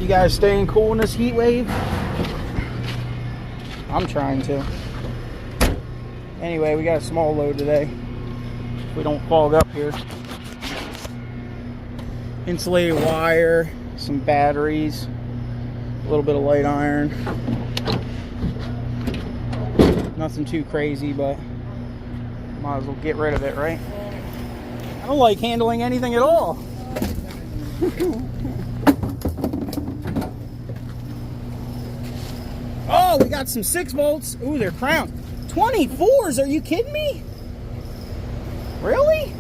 You guys staying cool in this heat wave? I'm trying to. Anyway, we got a small load today. If we don't fog up here. Insulated wire, some batteries, a little bit of light iron. Nothing too crazy, but might as well get rid of it, right? I don't like handling anything at all. Oh, we got some 6 volts. Ooh, they're crowned. 24s, are you kidding me? Really?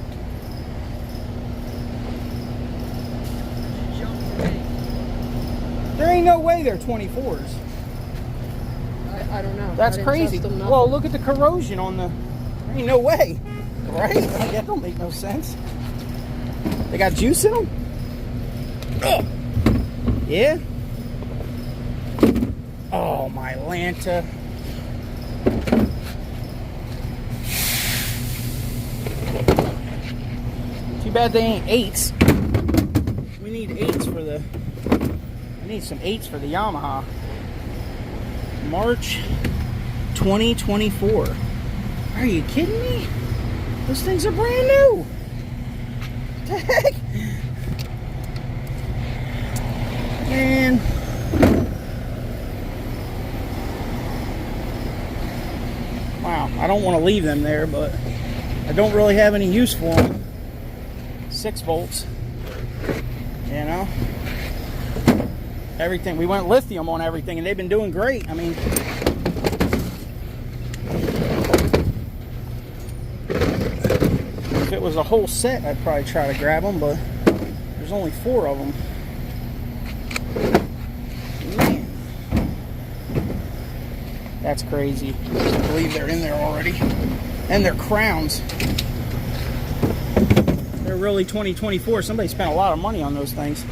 There ain't no way they're 24s. I don't know. That's crazy. Well, look at the corrosion on the... There ain't no way. Right? That don't make no sense. They got juice in them? Ugh. Yeah? Oh, my Lanta. Too bad they ain't 8s. We need 8s for the... I need some 8s for the Yamaha. March 2024. Are you kidding me? Those things are brand new. What the heck? Man. Wow, I don't want to leave them there, but I don't really have any use for them. 6 volts. You know? Everything. We went lithium on everything, and they've been doing great. I mean, if it was a whole set, I'd probably try to grab them, but there's only 4 of them. Man. That's crazy. I can't believe they're in there already. And they're crowns. They're really 2024. Somebody spent a lot of money on those things.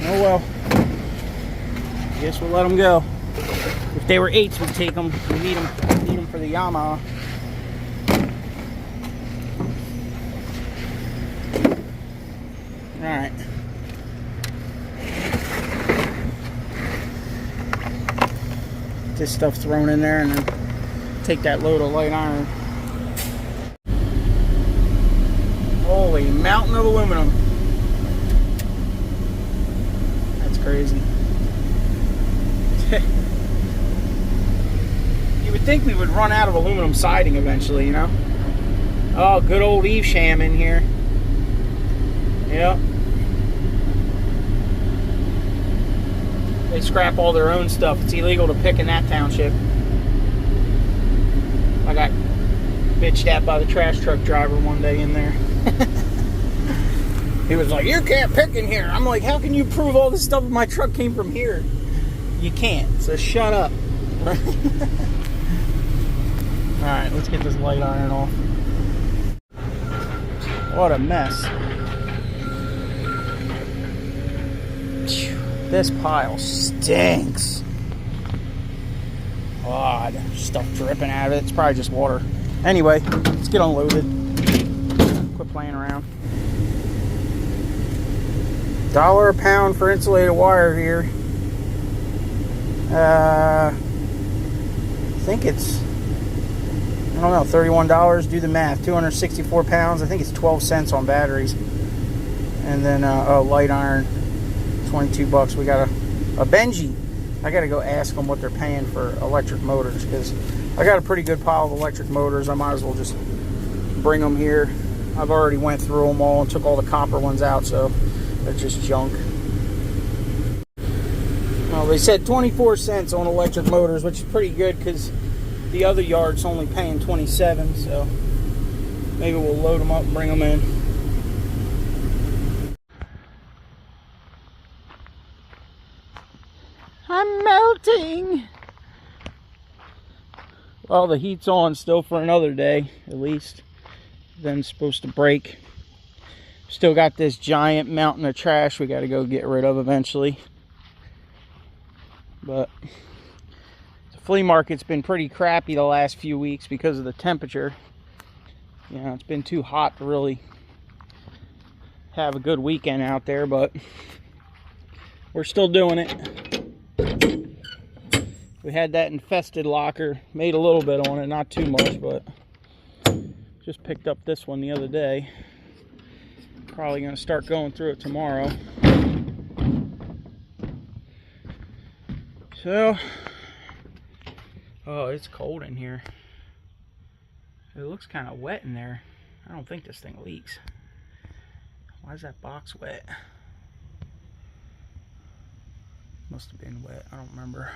Oh well. Guess we'll let them go. If they were 8s, we'd take them. We need them for the Yamaha. All right. This stuff thrown in there, and then take that load of light iron. Holy mountain of aluminum. Crazy. You would think we would run out of aluminum siding eventually, you know? Oh, good old Evesham in here. Yep. They scrap all their own stuff. It's illegal to pick in that township. I got bitched at by the trash truck driver one day in there. He was like, you can't pick in here. I'm like, how can you prove all this stuff in my truck came from here? You can't, so shut up. Alright, let's get this light iron off. What a mess. This pile stinks. Oh, there's stuff dripping out of it. It's probably just water. Anyway, let's get unloaded. Quit playing around. $1 a pound for insulated wire here. I think it's, I don't know, $31. Do the math. 264 pounds. I think it's 12 cents on batteries. And then light iron, 22 bucks. We got a Benji. I got to go ask them what they're paying for electric motors, because I got a pretty good pile of electric motors. I might as well just bring them here. I've already went through them all and took all the copper ones out, so they're just junk. Well, they said 24 cents on electric motors, which is pretty good because the other yard's only paying 27, so maybe we'll load them up and bring them in. I'm melting! Well, the heat's on still for another day, at least. Then it's supposed to break. Still got this giant mountain of trash we got to go get rid of eventually. But the flea market's been pretty crappy the last few weeks because of the temperature. You know, it's been too hot to really have a good weekend out there, but we're still doing it. We had that infested locker, made a little bit on it, not too much, but just picked up this one the other day. Probably going to start going through it tomorrow. So, oh, it's cold in here. It looks kind of wet in there. I don't think this thing leaks. Why is that box wet? Must have been wet, I don't remember.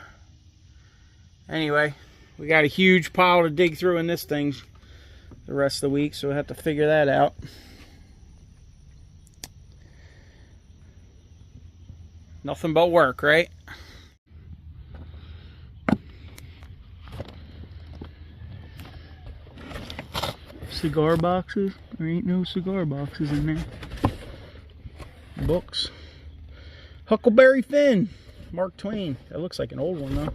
Anyway, we got a huge pile to dig through in this thing the rest of the week, so we'll have to figure that out. Nothing but work, right? Cigar boxes? There ain't no cigar boxes in there. Books. Huckleberry Finn, Mark Twain. That looks like an old one though.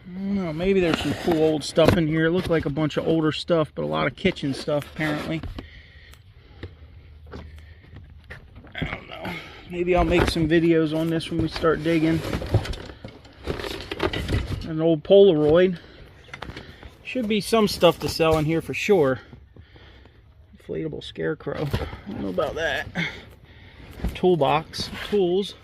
I don't know, maybe there's some cool old stuff in here. It looked like a bunch of older stuff, but a lot of kitchen stuff apparently. I don't know. Maybe I'll make some videos on this when we start digging. An old Polaroid. Should be some stuff to sell in here for sure. Inflatable scarecrow. I don't know about that. Toolbox. Tools.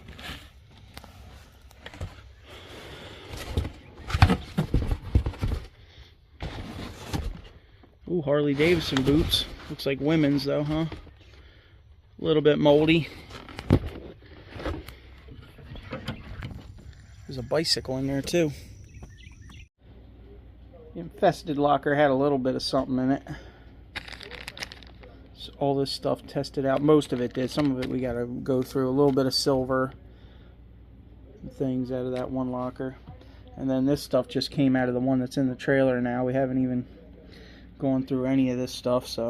Ooh, Harley Davidson boots. Looks like women's though, huh? A little bit moldy. There's a bicycle in there too. The infested locker had a little bit of something in it. So all this stuff tested out. Most of it did. Some of it we got to go through. A little bit of silver things out of that one locker. And then this stuff just came out of the one that's in the trailer now. We haven't even gone through any of this stuff, so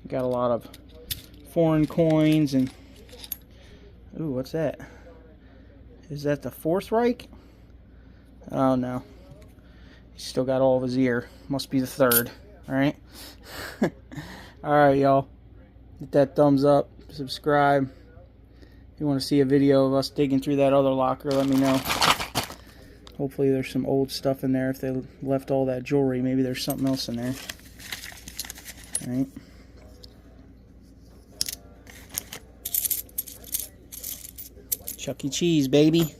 we got a lot of foreign coins and ooh, what's that? Is that the Fourth Reich? Oh no. He's still got all of his ear. Must be the third. Alright? Alright, y'all. Hit that thumbs up. Subscribe. If you want to see a video of us digging through that other locker, let me know. Hopefully there's some old stuff in there. If they left all that jewelry, maybe there's something else in there. Alright. Chuck E. Cheese, baby.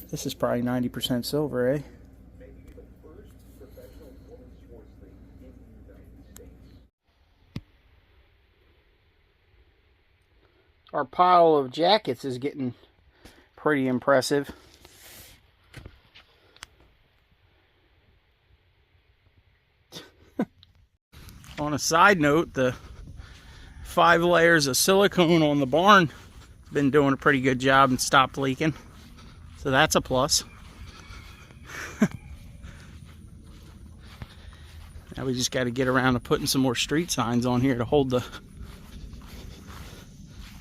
This is probably 90% silver, eh? Our pile of jackets is getting pretty impressive. On a side note, the 5 layers of silicone on the barn has been doing a pretty good job and stopped leaking. So that's a plus. Now we just got to get around to putting some more street signs on here to hold the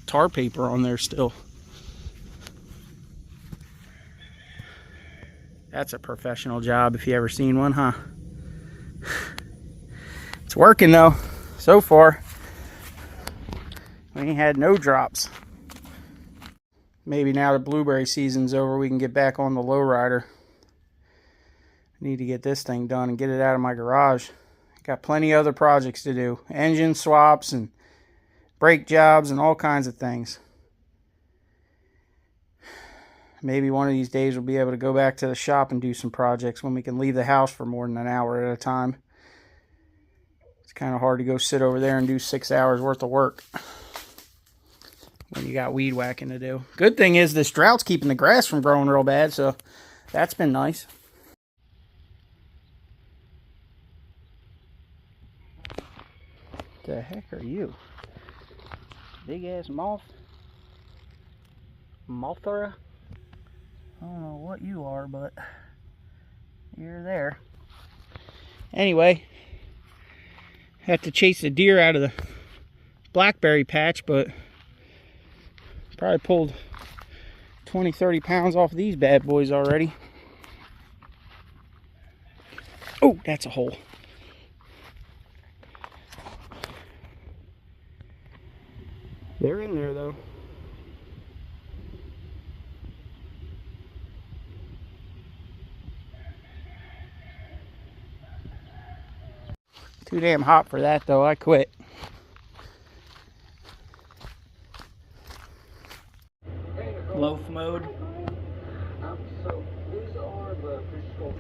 tar paper on there still. That's a professional job if you ever seen one, huh? It's working though, so far. We ain't had no drops. Maybe now the blueberry season's over, we can get back on the lowrider. Need to get this thing done and get it out of my garage. Got plenty of other projects to do. Engine swaps and brake jobs and all kinds of things. Maybe one of these days we'll be able to go back to the shop and do some projects when we can leave the house for more than an hour at a time. It's kind of hard to go sit over there and do 6 hours worth of work when you got weed whacking to do. Good thing is this drought's keeping the grass from growing real bad, so that's been nice. The heck are you? Big ass moth? Mothra? I don't know what you are, but you're there. Anyway, have to chase the deer out of the blackberry patch, but probably pulled 20-30 pounds off of these bad boys already. Oh, that's a hole. They're in there though. Too damn hot for that though. I quit. Loaf mode.